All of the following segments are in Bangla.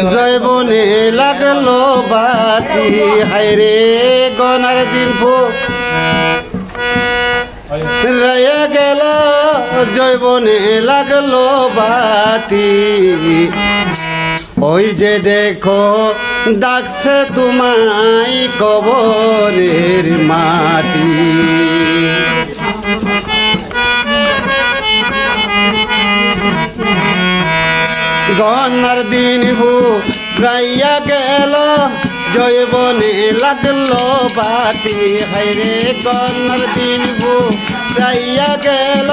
জয়বনে লাগলো বাটি হায়রে গনার দিন রয়ে গেল জয়বনে লাগলো বাটি ওই যে দেখো ডাকছে তোমায় কবরের মাটি গনার দিন রাইয়া গেল জয়বনে লাগলো বাটি হায়রে গনার দিন রাইয়া গেল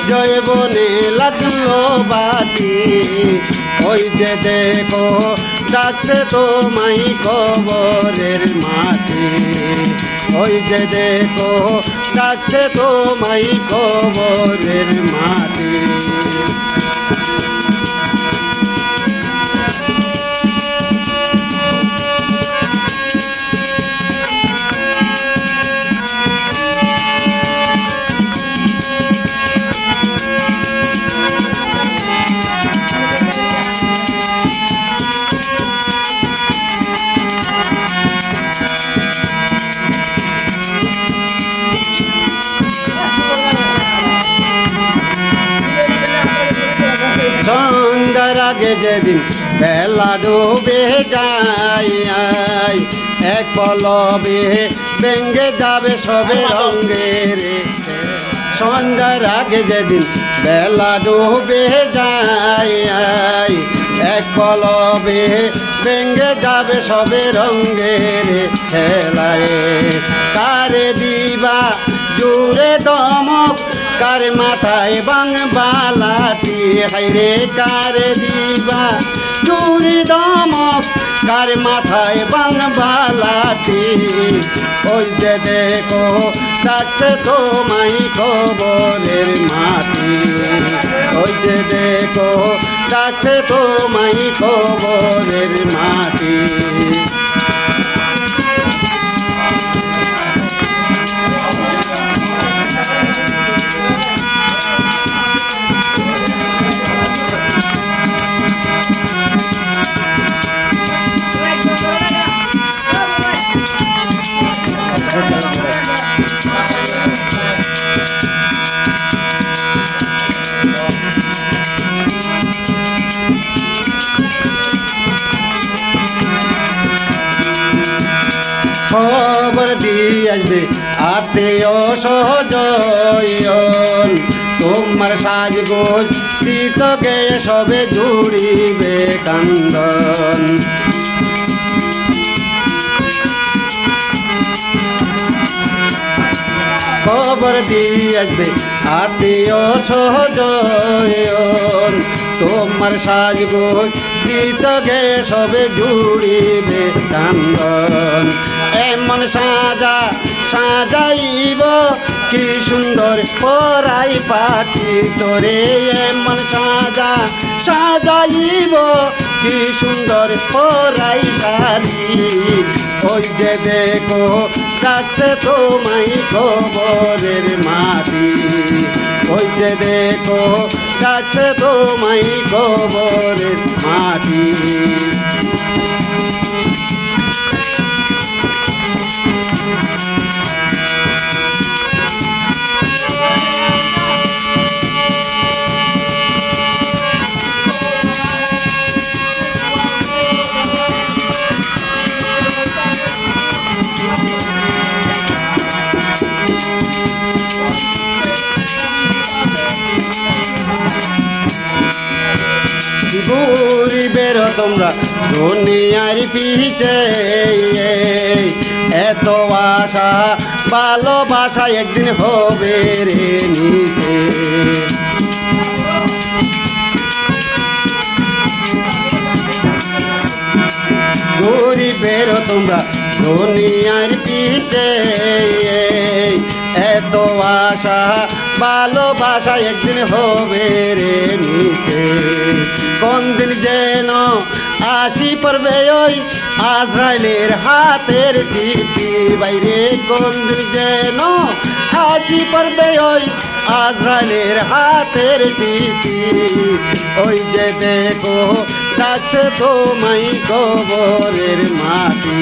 জয়বনে লাগলো বাটি ওই যে দেখো ডাকছে তোমায় কবরের মাটি ওই যে দেখো ডাকছে তোমায় কবরের মাটি সন্ধ্যার আগে যেদিন বেলা ডুবে যায় এক পলবে ভেঙে যাবে সবে রঙের সন্ধ্যার আগে যেদিন বেলা ডুবে যায় এক পলবে ভেঙে যাবে সবে রঙের খেলায় কারে দিবা জুড়ে দমক কার মাথায় বাংলাটি হায়রে কারে দিবা চুরি দমক কার মাথায় বাংলাটি ওই যে দেখো ডাকছে তোমায় কবরের মাটি ওই যে দেখো ডাকছে তোমায় কবরের মাটি খবর দিয়ে আসবে আত্মীয় সহজন তোমার সাজগোজ শীতকে সবে জুড়িবে কান্দন খবর দিয়ে আসবে আত্মীয় সহজন তোমার সাজগোজ শীতকে সবে জুড়িবে কান্দন এমন সাজাইব কি সুন্দর পরাই পাখি তোরে এমন সাজাইব কি সুন্দর পরাই শাড়ি ওই যে দেখো ডাকছে তোমায় কবরের মাটি ওই যে দেখো ডাকছে তোমায় কবরের মাটি ঘুরি বেরো তোমরা দুনিয়ার পিছে এত আশা ভালোবাসা একদিন হবে রে নিতে ঘুরি বেরো তোমরা দুনিয়ার পিছে এত আশা ভালোবাসা একদিন হবে রে নিতে কোন দিন যেন আসি পড়বে ওই আজরাইলের হাতের চিঠি বাইরে কোন দিন যেন আসি পড়বে ওই আজরাইলের হাতের চিঠি ওই যে দেখো ডাকছে তোমায় কবরের মাটি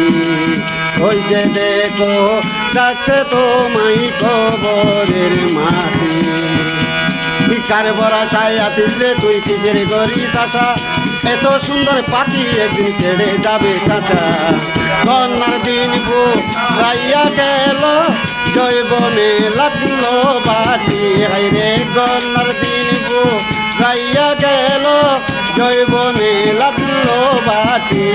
ওই যে দেখো ডাকছে তোমায় কবরের মাটি কার বরাশায় আছিস রে তুই কিসের গরিব আশা এত সুন্দর পাখি একদিন ছেড়ে যাবে কাঁচা কন্যার দিন গো রাইয়া গেল জৈবনে লাগলো বাটি হাইরে কন্যার দিন গো রাইয়া গেল জৈবনে লাগলো বাটি